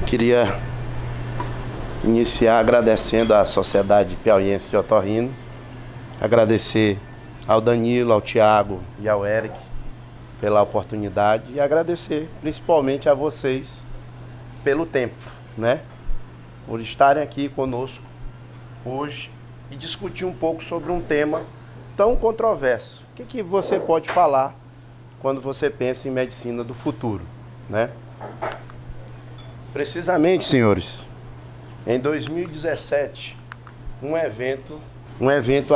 Queria iniciar agradecendo à Sociedade Piauiense de Otorrino, agradecer ao Danilo, ao Tiago e ao Eric pela oportunidade e agradecer principalmente a vocês pelo tempo, né? Por estarem aqui conosco hoje e discutir um pouco sobre um tema tão controverso. O que você pode falar quando você pensa em medicina do futuro, né? Precisamente, senhores, em 2017, um evento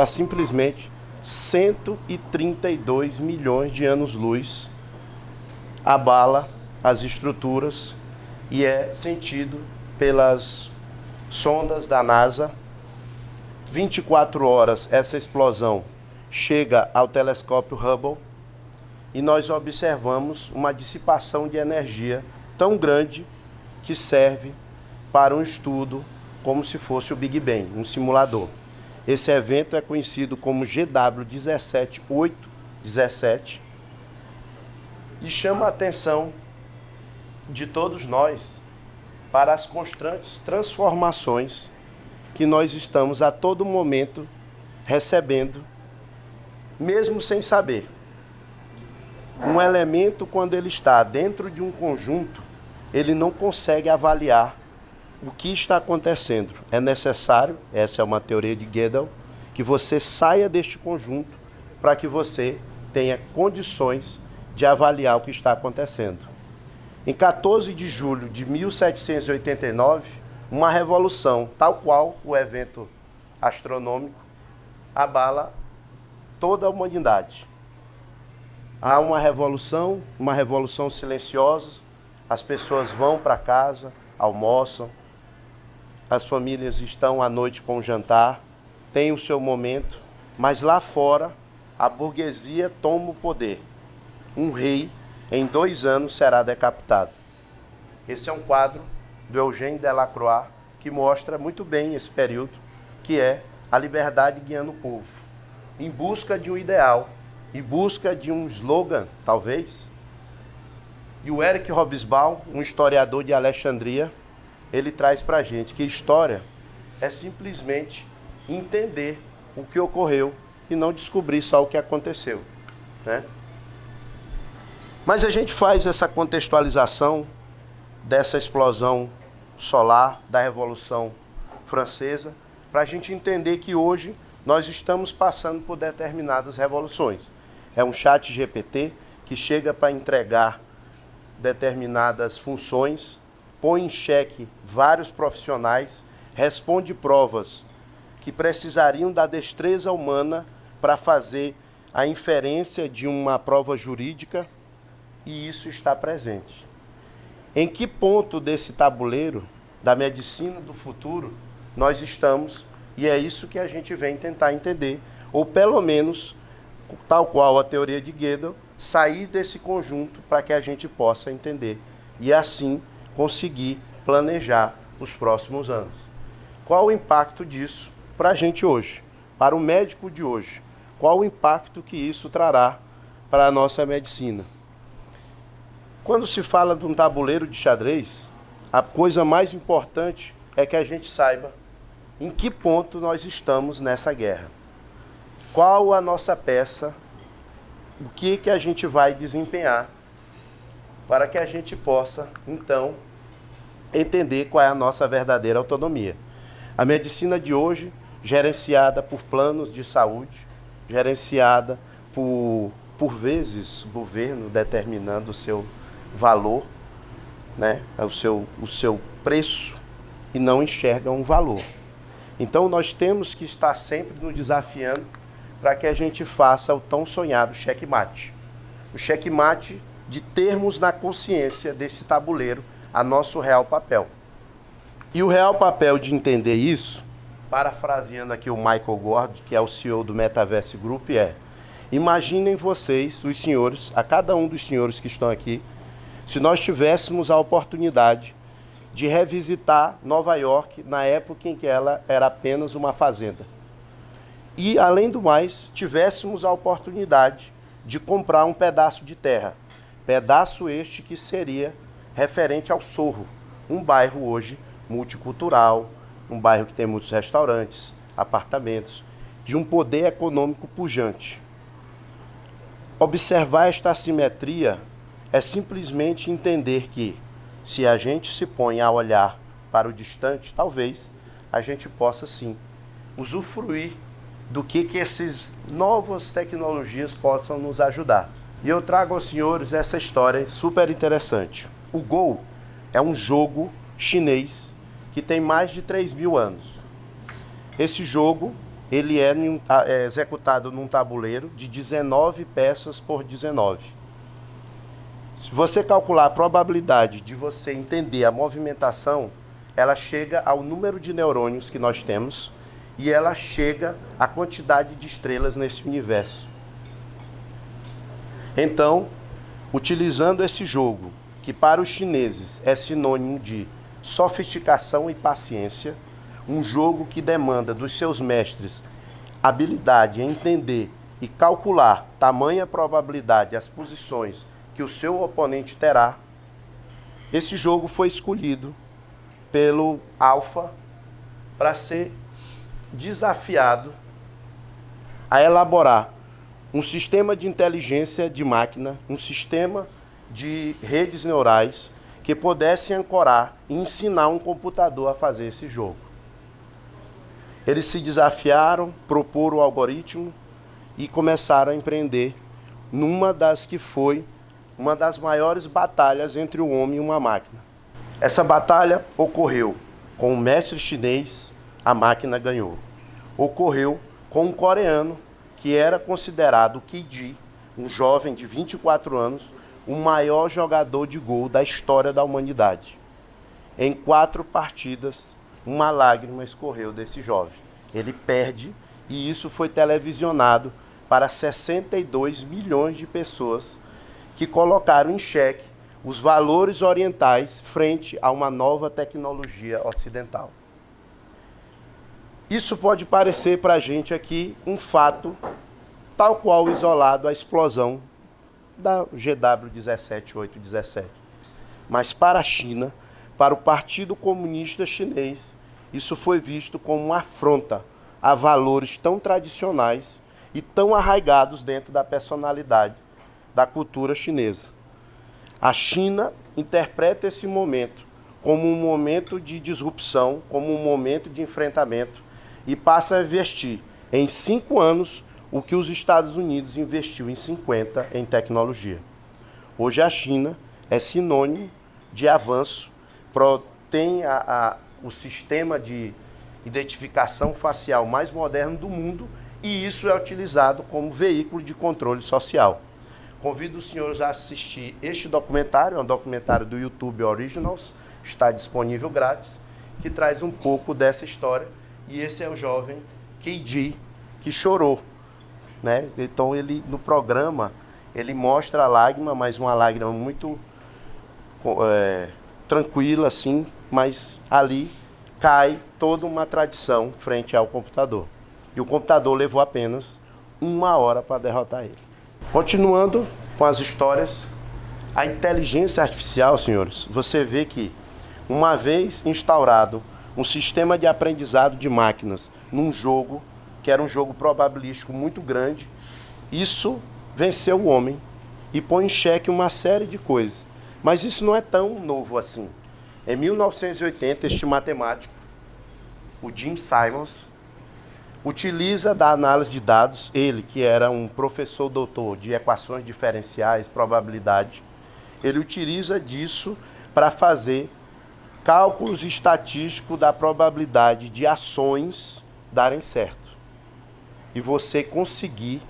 há simplesmente 132 milhões de anos-luz abala as estruturas e é sentido pelas sondas da NASA. 24 horas essa explosão chega ao telescópio Hubble e nós observamos uma dissipação de energia tão grande que serve para um estudo como se fosse o Big Bang, um simulador. Esse evento é conhecido como GW17817 e chama a atenção de todos nós para as constantes transformações que nós estamos a todo momento recebendo, mesmo sem saber. Um elemento, quando ele está dentro de um conjunto, ele não consegue avaliar o que está acontecendo. É necessário, essa é uma teoria de Gödel, que você saia deste conjunto para que você tenha condições de avaliar o que está acontecendo. Em 14 de julho de 1789, uma revolução, tal qual o evento astronômico, abala toda a humanidade. Há uma revolução silenciosa, as pessoas vão para casa, almoçam, as famílias estão à noite com o jantar, tem o seu momento, mas lá fora a burguesia toma o poder. Um rei, em 2 anos, será decapitado. Esse é um quadro do Eugène Delacroix que mostra muito bem esse período, que é a liberdade guiando o povo, em busca de um ideal, em busca de um slogan, talvez. E o Eric Hobsbawm, um historiador de Alexandria, ele traz para a gente que história é simplesmente entender o que ocorreu e não descobrir só o que aconteceu, né? Mas a gente faz essa contextualização dessa explosão solar, da Revolução Francesa, para a gente entender que hoje nós estamos passando por determinadas revoluções. É um chat GPT que chega para entregar determinadas funções, põe em xeque vários profissionais, responde provas que precisariam da destreza humana para fazer a inferência de uma prova jurídica, e isso está presente. Em que ponto desse tabuleiro da medicina do futuro nós estamos? E é isso que a gente vem tentar entender, ou pelo menos, tal qual a teoria de Gödel, sair desse conjunto para que a gente possa entender e assim conseguir planejar os próximos anos. Qual o impacto disso para a gente hoje, para o médico de hoje? Qual o impacto que isso trará para a nossa medicina? Quando se fala de um tabuleiro de xadrez, a coisa mais importante é que a gente saiba em que ponto nós estamos nessa guerra. Qual a nossa peça, o que a gente vai desempenhar para que a gente possa, então, entender qual é a nossa verdadeira autonomia. A medicina de hoje, gerenciada por planos de saúde, gerenciada por vezes, o governo determinando o seu valor, né, o seu preço, e não enxerga um valor. Então nós temos que estar sempre nos desafiando para que a gente faça o tão sonhado checkmate. O checkmate de termos na consciência desse tabuleiro a nosso real papel. E o real papel de entender isso, parafraseando aqui o Michael Gord, que é o CEO do Metaverse Group, imaginem vocês, os senhores, a cada um dos senhores que estão aqui, se nós tivéssemos a oportunidade de revisitar Nova York na época em que ela era apenas uma fazenda. E, além do mais, tivéssemos a oportunidade de comprar um pedaço de terra. Pedaço este que seria referente ao Sorro, um bairro hoje multicultural, um bairro que tem muitos restaurantes, apartamentos, de um poder econômico pujante. Observar esta assimetria é simplesmente entender que, se a gente se põe a olhar para o distante, talvez a gente possa sim usufruir do que essas novas tecnologias possam nos ajudar. E eu trago aos senhores essa história super interessante. O Go é um jogo chinês que tem mais de 3.000 anos. Esse jogo ele é executado num tabuleiro de 19 peças por 19. Se você calcular a probabilidade de você entender a movimentação, ela chega ao número de neurônios que nós temos e ela chega à quantidade de estrelas nesse universo. Então, utilizando esse jogo, que para os chineses é sinônimo de sofisticação e paciência, um jogo que demanda dos seus mestres habilidade em entender e calcular tamanha probabilidade, as posições que o seu oponente terá, esse jogo foi escolhido pelo Alpha para ser desafiado a elaborar um sistema de inteligência de máquina, um sistema de redes neurais que pudesse ancorar e ensinar um computador a fazer esse jogo. Eles se desafiaram, proporam o algoritmo e começaram a empreender numa das que foi uma das maiores batalhas entre o homem e uma máquina. Essa batalha ocorreu com o mestre chinês, a máquina ganhou. Ocorreu com um coreano que era considerado Keiji, um jovem de 24 anos, o maior jogador de Go da história da humanidade. Em 4 partidas, uma lágrima escorreu desse jovem. Ele perde e isso foi televisionado para 62 milhões de pessoas que colocaram em xeque os valores orientais frente a uma nova tecnologia ocidental. Isso pode parecer para a gente aqui um fato tal qual isolado a explosão da GW17817. Mas para a China, para o Partido Comunista Chinês, isso foi visto como uma afronta a valores tão tradicionais e tão arraigados dentro da personalidade da cultura chinesa. A China interpreta esse momento como um momento de disrupção, como um momento de enfrentamento e passa a investir em 5 anos o que os Estados Unidos investiu em 50 em tecnologia. Hoje a China é sinônimo de avanço, tem o sistema de identificação facial mais moderno do mundo e isso é utilizado como veículo de controle social. Convido os senhores a assistir este documentário, é um documentário do YouTube Originals, está disponível grátis, que traz um pouco dessa história. E esse é o jovem Keiji, que chorou, né? Então ele, no programa, ele mostra a lágrima, mas uma lágrima muito tranquila, assim, mas ali cai toda uma tradição frente ao computador. E o computador levou apenas 1 hora para derrotar ele. Continuando com as histórias, a inteligência artificial, senhores, você vê que uma vez instaurado um sistema de aprendizado de máquinas num jogo, que era um jogo probabilístico muito grande, isso venceu o homem e põe em xeque uma série de coisas. Mas isso não é tão novo assim. Em 1980, este matemático, o Jim Simons, utiliza da análise de dados, ele que era um professor doutor de equações diferenciais, probabilidade, ele utiliza disso para fazer cálculos estatísticos da probabilidade de ações darem certo. E você conseguir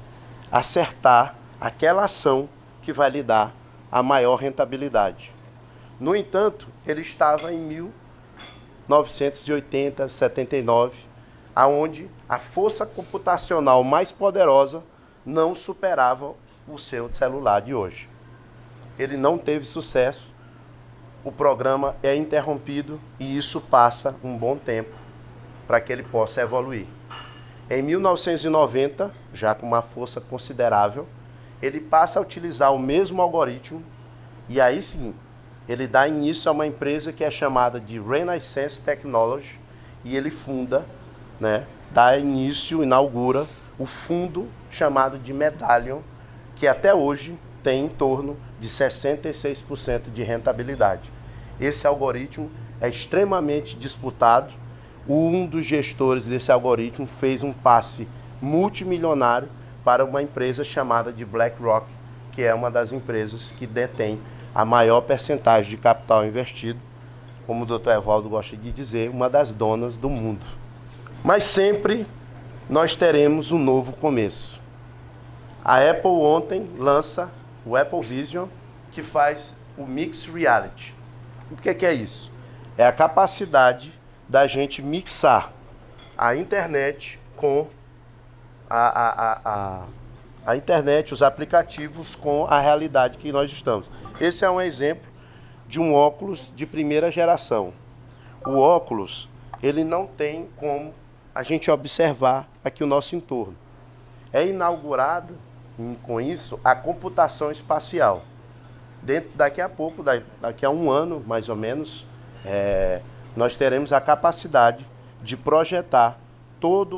acertar aquela ação que vai lhe dar a maior rentabilidade. No entanto, ele estava em 1980, 79, aonde a força computacional mais poderosa não superava o seu celular de hoje. Ele não teve sucesso, o programa é interrompido e isso passa um bom tempo para que ele possa evoluir. Em 1990, já com uma força considerável, ele passa a utilizar o mesmo algoritmo e aí sim, ele dá início a uma empresa que é chamada de Renaissance Technology e ele funda, né, dá início, inaugura o fundo chamado de Medallion, que até hoje tem em torno de 66% de rentabilidade. Esse algoritmo é extremamente disputado. Um dos gestores desse algoritmo fez um passe multimilionário para uma empresa chamada de BlackRock, que é uma das empresas que detém a maior percentagem de capital investido, como o Dr. Evaldo gosta de dizer, uma das donas do mundo. Mas sempre nós teremos um novo começo. A Apple ontem lança o Apple Vision, que faz o Mixed Reality. O que é isso? É a capacidade da gente mixar a internet com a internet, os aplicativos com a realidade que nós estamos. Esse é um exemplo de um óculos de primeira geração. O óculos, ele não tem como a gente observar aqui o nosso entorno. É inaugurado com isso a computação espacial. Daqui a pouco, daqui a um ano mais ou menos, nós teremos a capacidade de projetar toda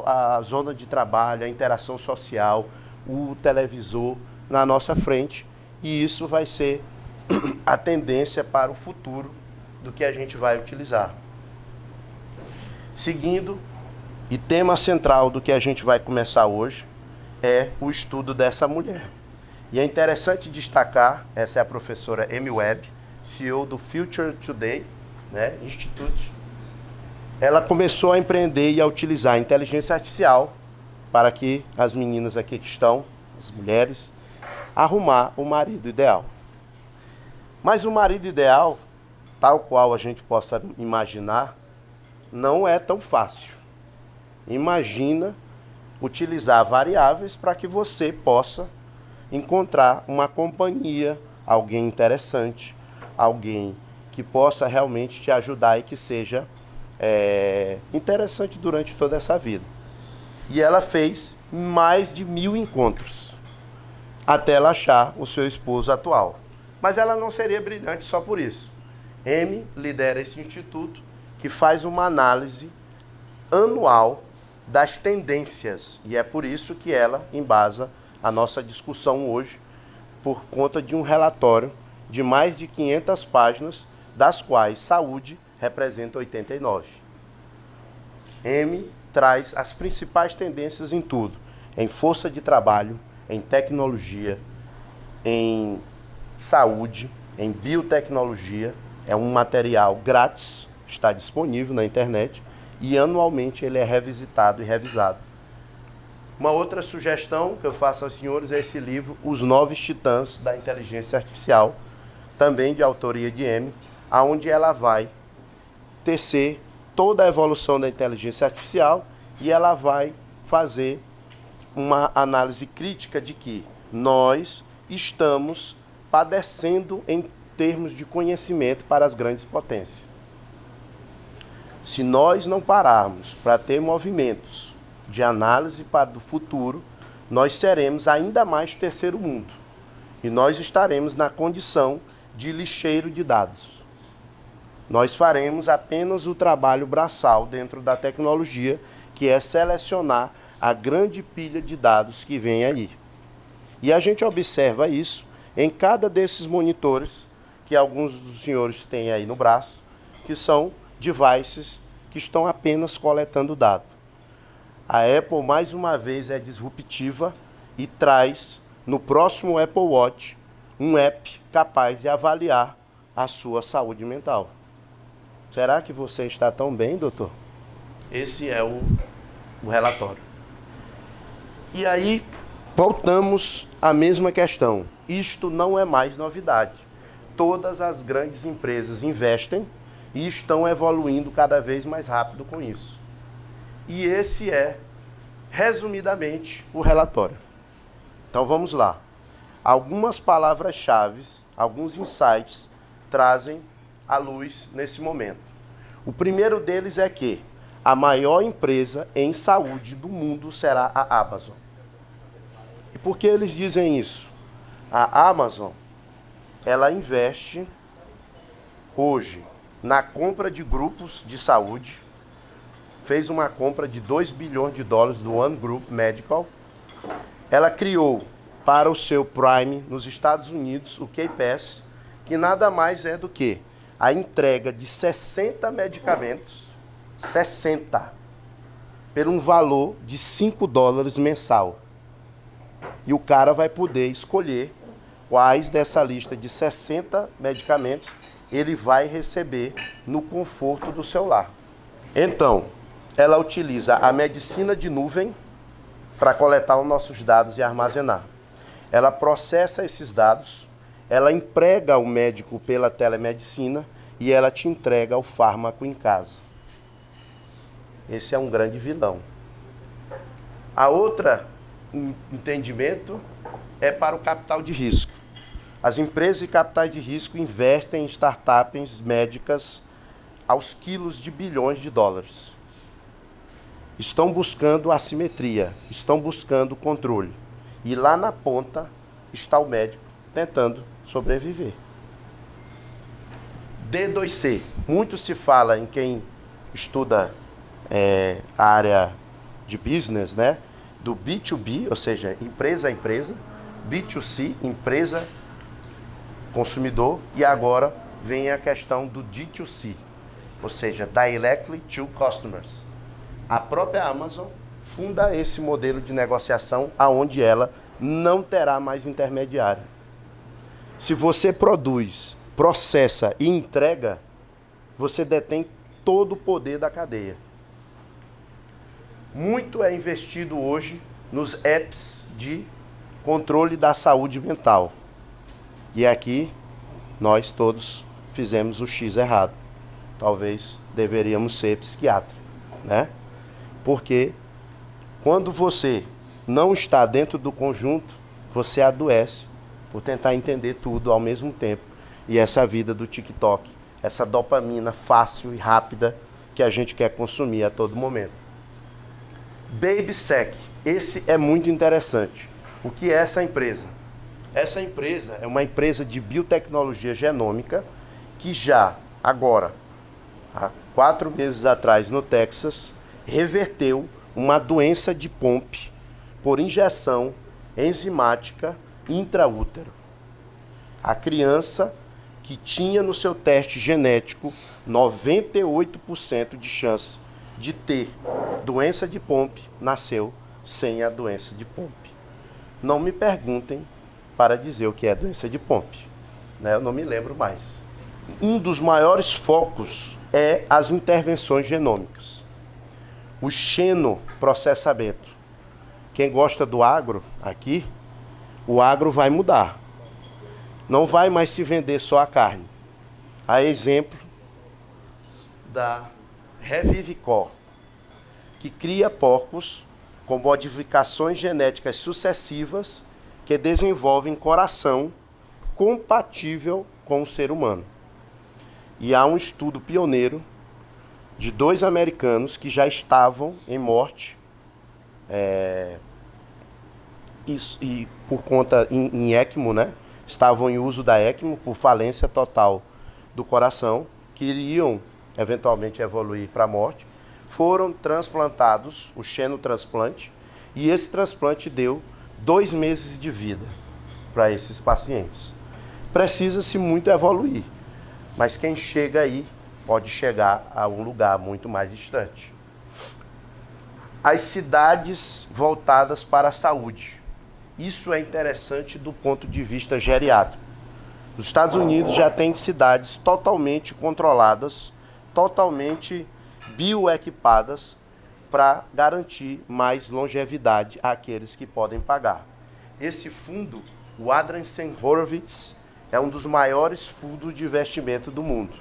a zona de trabalho, a interação social, o televisor na nossa frente, e isso vai ser a tendência para o futuro do que a gente vai utilizar. Seguindo, e tema central do que a gente vai começar hoje, é o estudo dessa mulher. E é interessante destacar, essa é a professora Amy Webb, CEO do Future Today, né, Institute. Ela começou a empreender e a utilizar a inteligência artificial para que as meninas aqui que estão, as mulheres, arrumar o marido ideal. Mas o marido ideal, tal qual a gente possa imaginar, não é tão fácil. Imagina utilizar variáveis para que você possa encontrar uma companhia, alguém interessante, alguém que possa realmente te ajudar e que seja interessante durante toda essa vida. E ela fez mais de 1000 encontros até ela achar o seu esposo atual. Mas ela não seria brilhante só por isso. Amy lidera esse instituto que faz uma análise anual das tendências. E é por isso que ela embasa a nossa discussão hoje, por conta de um relatório de mais de 500 páginas, das quais saúde representa 89. Amy traz as principais tendências em tudo, em força de trabalho, em tecnologia, em saúde, em biotecnologia. É um material grátis, está disponível na internet e anualmente ele é revisitado e revisado. Uma outra sugestão que eu faço aos senhores é esse livro, Os 9 Titãs da Inteligência Artificial, também de autoria de Amy, onde ela vai tecer toda a evolução da inteligência artificial e ela vai fazer uma análise crítica de que nós estamos padecendo em termos de conhecimento para as grandes potências. Se nós não pararmos para ter movimentos de análise para o futuro, nós seremos ainda mais terceiro mundo. E nós estaremos na condição de lixeiro de dados. Nós faremos apenas o trabalho braçal dentro da tecnologia, que é selecionar a grande pilha de dados que vem aí. E a gente observa isso em cada desses monitores, que alguns dos senhores têm aí no braço, que são devices que estão apenas coletando dados. A Apple, mais uma vez, é disruptiva e traz, no próximo Apple Watch, um app capaz de avaliar a sua saúde mental. Será que você está tão bem, doutor? Esse é o relatório. E aí, voltamos à mesma questão. Isto não é mais novidade. Todas as grandes empresas investem e estão evoluindo cada vez mais rápido com isso. E esse é, resumidamente, o relatório. Então vamos lá. Algumas palavras-chave, alguns insights trazem à luz nesse momento. O primeiro deles é que a maior empresa em saúde do mundo será a Amazon. E por que eles dizem isso? A Amazon, ela investe hoje na compra de grupos de saúde, fez uma compra de 2 bilhões de dólares do One Group Medical. Ela criou para o seu Prime nos Estados Unidos o K-Pass, que nada mais é do que a entrega de 60 medicamentos, 60, por um valor de 5 dólares mensal. E o cara vai poder escolher quais dessa lista de 60 medicamentos ele vai receber no conforto do seu lar. Então, ela utiliza a medicina de nuvem para coletar os nossos dados e armazenar. Ela processa esses dados, ela emprega o médico pela telemedicina e ela te entrega o fármaco em casa. Esse é um grande vilão. A outra entendimento é para o capital de risco. As empresas de capitais de risco investem em startups médicas aos quilos de bilhões de dólares. Estão buscando assimetria, estão buscando controle. E lá na ponta está o médico tentando sobreviver. D2C. Muito se fala em quem estuda a área de business, né? Do B2B, ou seja, empresa a empresa, B2C, empresa consumidor, e agora vem a questão do D2C, ou seja, Directly to Customers. A própria Amazon funda esse modelo de negociação aonde ela não terá mais intermediário. Se você produz, processa e entrega, você detém todo o poder da cadeia. Muito é investido hoje nos apps de controle da saúde mental. E aqui nós todos fizemos o X errado. Talvez deveríamos ser psiquiatra, né? Porque quando você não está dentro do conjunto, você adoece por tentar entender tudo ao mesmo tempo. E essa vida do TikTok, essa dopamina fácil e rápida que a gente quer consumir a todo momento. BabySec, esse é muito interessante. O que é essa empresa? Essa empresa é uma empresa de biotecnologia genômica que já, agora, há 4 meses atrás no Texas, reverteu uma doença de Pompe por injeção enzimática intraútero. A criança que tinha no seu teste genético 98% de chance de ter doença de Pompe, nasceu sem a doença de Pompe. Não me perguntem para dizer o que é doença de Pompe, né? Eu não me lembro mais. Um dos maiores focos é as intervenções genômicas. O xenoprocessamento. Quem gosta do agro aqui, o agro vai mudar. Não vai mais se vender só a carne. A exemplo da Revivicor, que cria porcos com modificações genéticas sucessivas que desenvolvem coração compatível com o ser humano. E há um estudo pioneiro de 2 americanos que já estavam em morte e por conta em ECMO, né? Estavam em uso da ECMO por falência total do coração, que iriam eventualmente evoluir para a morte. Foram transplantados, o xenotransplante, e esse transplante deu 2 meses de vida para esses pacientes. Precisa-se muito evoluir, mas quem chega aí pode chegar a um lugar muito mais distante. As cidades voltadas para a saúde. Isso é interessante do ponto de vista geriátrico. Os Estados Unidos já tem cidades totalmente controladas, totalmente bioequipadas para garantir mais longevidade àqueles que podem pagar. Esse fundo, o Andreessen Horowitz, é um dos maiores fundos de investimento do mundo.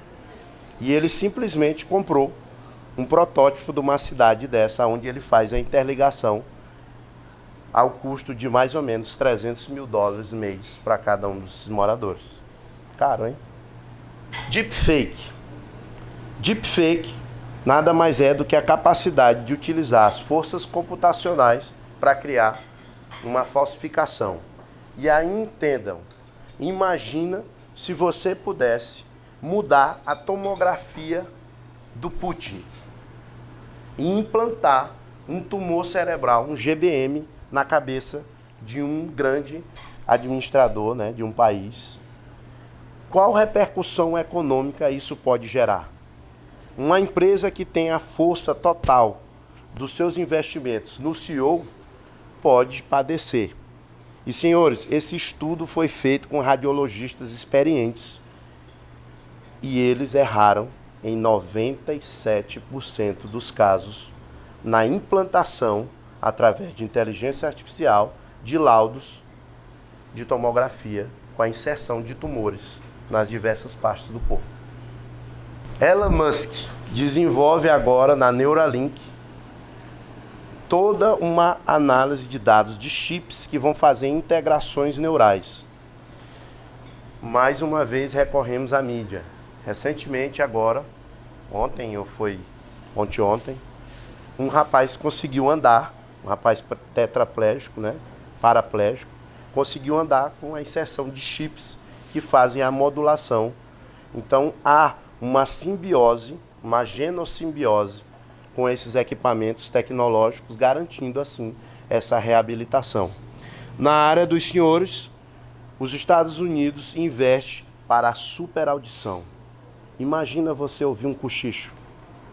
E ele simplesmente comprou um protótipo de uma cidade dessa, onde ele faz a interligação ao custo de mais ou menos $300 mil mês para cada um dos moradores. Caro, hein? Deepfake. Deepfake nada mais é do que a capacidade de utilizar as forças computacionais para criar uma falsificação. E aí entendam, imagina se você pudesse mudar a tomografia do Putin e implantar um tumor cerebral, um GBM, na cabeça de um grande administrador, né, de um país. Qual repercussão econômica isso pode gerar? Uma empresa que tem a força total dos seus investimentos no CEO pode padecer. E, senhores, esse estudo foi feito com radiologistas experientes e eles erraram em 97% dos casos na implantação, através de inteligência artificial, de laudos de tomografia com a inserção de tumores nas diversas partes do corpo. Elon Musk desenvolve agora na Neuralink toda uma análise de dados de chips que vão fazer integrações neurais. Mais uma vez recorremos à mídia. Recentemente agora, ontem, um rapaz conseguiu andar, um rapaz tetraplégico, né, paraplégico, conseguiu andar com a inserção de chips que fazem a modulação. Então há uma simbiose, uma genossimbiose com esses equipamentos tecnológicos, garantindo assim essa reabilitação. Na área dos senhores, os Estados Unidos investe para a superaudição. Imagina você ouvir um cochicho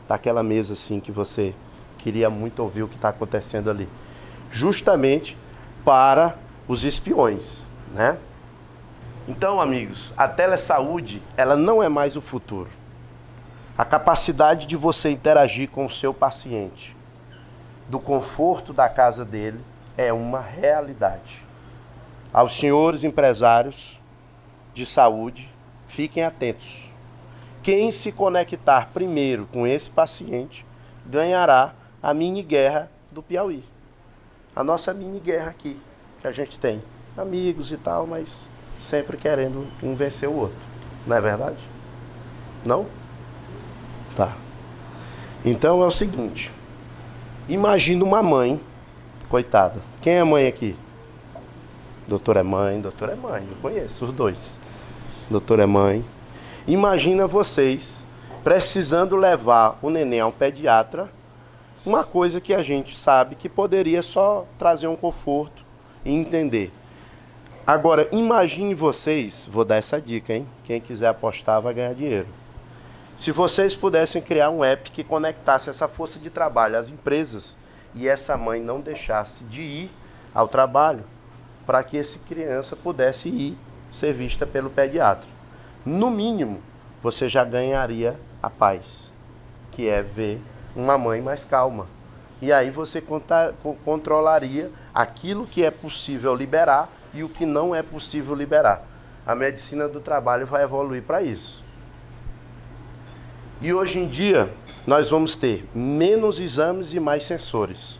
daquela mesa assim que você queria muito ouvir o que está acontecendo ali. Justamente para os espiões, né? Então, amigos, a telesaúde, ela não é mais o futuro. A capacidade de você interagir com o seu paciente, do conforto da casa dele, é uma realidade. Aos senhores empresários de saúde, fiquem atentos. Quem se conectar primeiro com esse paciente ganhará a mini-guerra do Piauí. A nossa mini-guerra aqui, que a gente tem. Amigos e tal, mas sempre querendo um vencer o outro. Não é verdade? Não? Tá. Então é o seguinte. Imagina uma mãe, coitada. Quem é mãe aqui? Doutor é mãe, eu conheço os dois. Doutor é mãe. Imagina vocês precisando levar o neném a um pediatra, uma coisa que a gente sabe que poderia só trazer um conforto e entender. Agora, imagine vocês, vou dar essa dica, hein? Quem quiser apostar vai ganhar dinheiro. Se vocês pudessem criar um app que conectasse essa força de trabalho às empresas e essa mãe não deixasse de ir ao trabalho para que essa criança pudesse ir ser vista pelo pediatra. No mínimo, você já ganharia a paz, que é ver uma mãe mais calma. E aí você controlaria aquilo que é possível liberar e o que não é possível liberar. A medicina do trabalho vai evoluir para isso. E hoje em dia, nós vamos ter menos exames e mais sensores.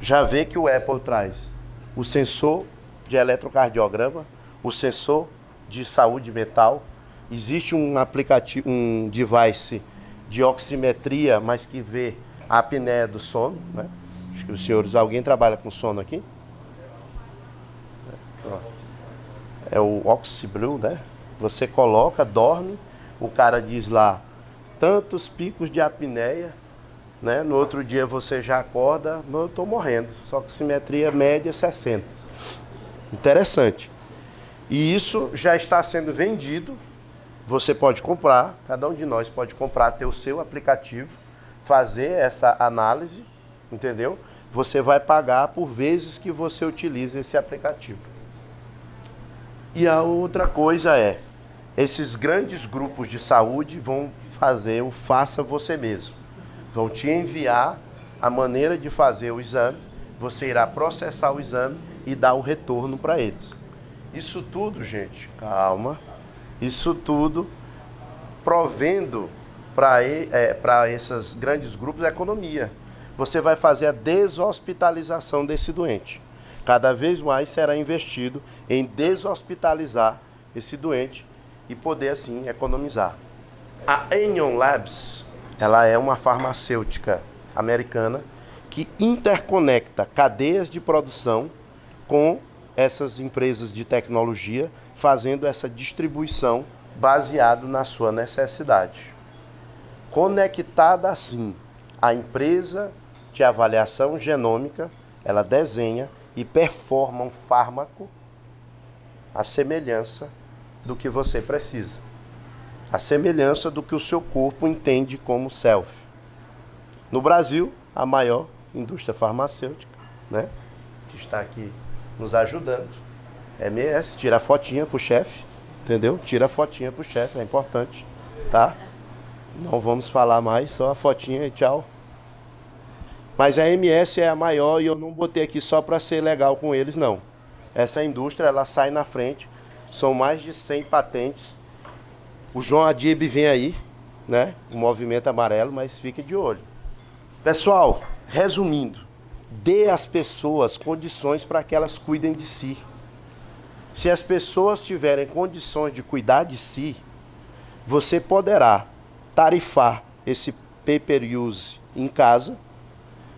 Já vê que o Apple traz o sensor de eletrocardiograma, o sensor de saúde mental. Existe um aplicativo, um device de oximetria, mas que vê a apneia do sono, né? Acho que os senhores, alguém trabalha com sono aqui? É o OxyBlue, né? Você coloca, dorme, o cara diz lá tantos picos de apneia, né? No outro dia você já acorda, eu estou morrendo. Só que oximetria média 60. Interessante. E isso já está sendo vendido. Você pode comprar, cada um de nós pode comprar, ter o seu aplicativo, fazer essa análise, entendeu? Você vai pagar por vezes que você utiliza esse aplicativo. E a outra coisa é, esses grandes grupos de saúde vão fazer o faça você mesmo. Vão te enviar a maneira de fazer o exame, você irá processar o exame e dar o retorno para eles. Isso tudo, gente, calma, isso tudo provendo para esses grandes grupos a economia. Você vai fazer a deshospitalização desse doente. Cada vez mais será investido em deshospitalizar esse doente e poder, assim, economizar. A Enion Labs, ela é uma farmacêutica americana que interconecta cadeias de produção com essas empresas de tecnologia, fazendo essa distribuição baseado na sua necessidade. Conectada assim, a empresa de avaliação genômica, ela desenha e performa um fármaco à semelhança do que você precisa. A semelhança do que o seu corpo entende como self. No Brasil, a maior indústria farmacêutica, né, que está aqui nos ajudando, MS, tira a fotinha pro chefe, entendeu? Tira a fotinha pro chefe, é importante, tá? Não vamos falar mais, só a fotinha e tchau. Mas a MS é a maior e eu não botei aqui só para ser legal com eles, não. Essa indústria, ela sai na frente, são mais de 100 patentes. O João Adib vem aí, né? O movimento amarelo, mas fique de olho. Pessoal, resumindo, dê às pessoas condições para que elas cuidem de si. Se as pessoas tiverem condições de cuidar de si, você poderá tarifar esse pay-per-use em casa,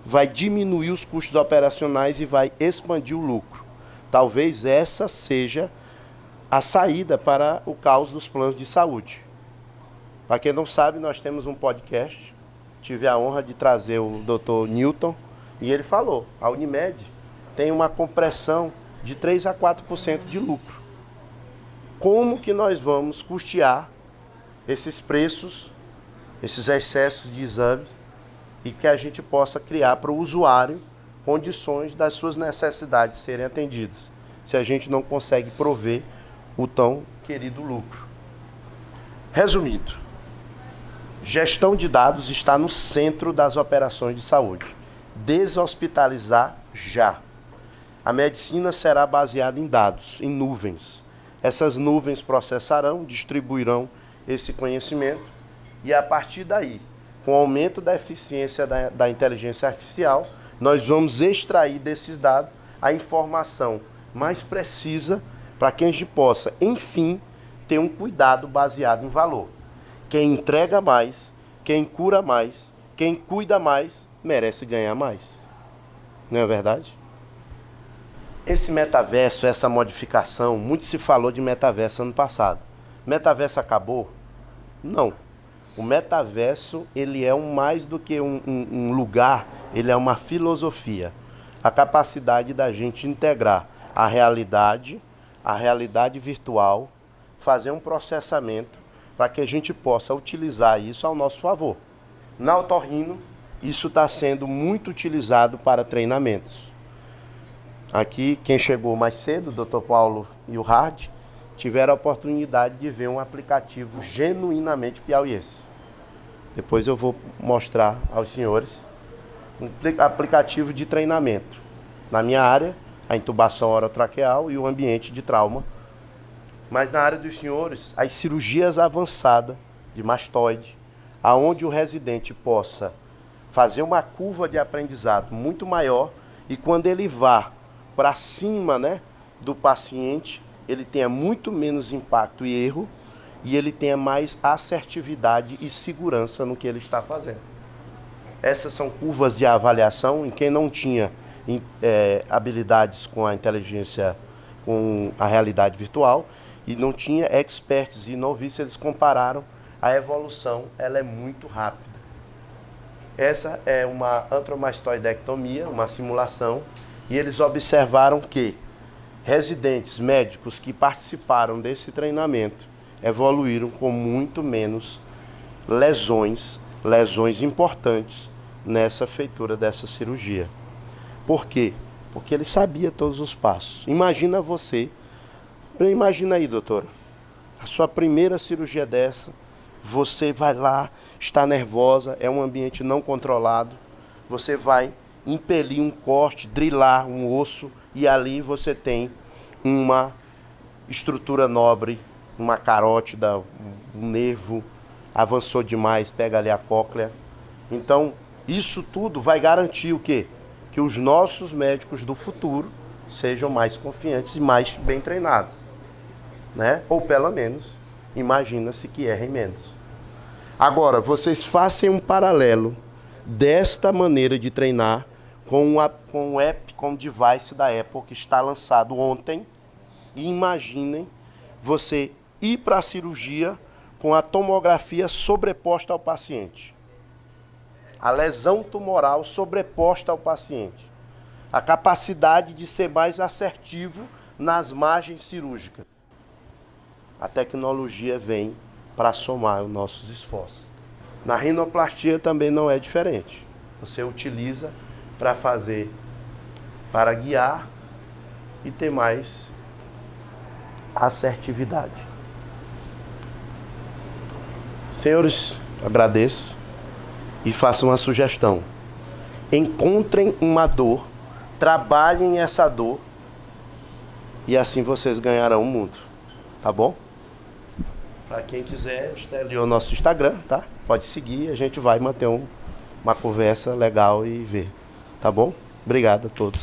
vai diminuir os custos operacionais e vai expandir o lucro. Talvez essa seja a saída para o caos dos planos de saúde. Para quem não sabe, nós temos um podcast, tive a honra de trazer o Dr. Newton, e ele falou, a Unimed tem uma compressão de 3 a 4% de lucro. Como que nós vamos custear esses preços, esses excessos de exames, e que a gente possa criar para o usuário condições das suas necessidades serem atendidas, se a gente não consegue prover o tão querido lucro. Resumindo, gestão de dados está no centro das operações de saúde. Deshospitalizar já. A medicina será baseada em dados, em nuvens. Essas nuvens processarão, distribuirão esse conhecimento e a partir daí, com o aumento da eficiência da inteligência artificial, nós vamos extrair desses dados a informação mais precisa para que a gente possa, enfim, ter um cuidado baseado em valor. Quem entrega mais, quem cura mais, quem cuida mais, merece ganhar mais. Não é verdade? Esse metaverso, essa modificação, muito se falou de metaverso ano passado. Metaverso acabou? Não. O metaverso, ele é mais do que um lugar, ele é uma filosofia. A capacidade da gente integrar a realidade virtual, fazer um processamento para que a gente possa utilizar isso ao nosso favor. Na Otorrino, isso está sendo muito utilizado para treinamentos. Aqui, quem chegou mais cedo, o Dr. Paulo e o Hard, tiveram a oportunidade de ver um aplicativo genuinamente piauiense. Depois eu vou mostrar aos senhores um aplicativo de treinamento. Na minha área, a intubação orotraqueal e o ambiente de trauma. Mas na área dos senhores, as cirurgias avançadas de mastoide, aonde o residente possa fazer uma curva de aprendizado muito maior e quando ele vá para cima, né, do paciente, ele tenha muito menos impacto e erro e ele tenha mais assertividade e segurança no que ele está fazendo. Essas são curvas de avaliação em quem não tinha habilidades com a inteligência, com a realidade virtual e não tinha experts e noviços, eles compararam a evolução, ela é muito rápida. Essa é uma antromastoidectomia, uma simulação, e eles observaram que residentes médicos que participaram desse treinamento evoluíram com muito menos lesões importantes nessa feitura dessa cirurgia. Por quê? Porque ele sabia todos os passos. Imagina aí, doutora, a sua primeira cirurgia dessa, você vai lá, está nervosa, é um ambiente não controlado, você vai impelir um corte, drilar um osso e ali você tem uma estrutura nobre, uma carótida, um nervo, avançou demais, pega ali a cóclea. Então, isso tudo vai garantir o quê? Que os nossos médicos do futuro sejam mais confiantes e mais bem treinados, né? Ou pelo menos, imagina-se que errem menos. Agora, vocês façam um paralelo desta maneira de treinar com o app, com o device da Apple que está lançado ontem e imaginem você ir para a cirurgia com a tomografia sobreposta ao paciente. A lesão tumoral sobreposta ao paciente. A capacidade de ser mais assertivo nas margens cirúrgicas. A tecnologia vem para somar os nossos esforços. Na rinoplastia também não é diferente. Você utiliza para fazer, para guiar e ter mais assertividade. Senhores, agradeço e faço uma sugestão. Encontrem uma dor, trabalhem essa dor e assim vocês ganharão o mundo, tá bom? Para quem quiser, está ali o nosso Instagram, tá? Pode seguir, a gente vai manter uma conversa legal e ver, tá bom? Obrigado a todos.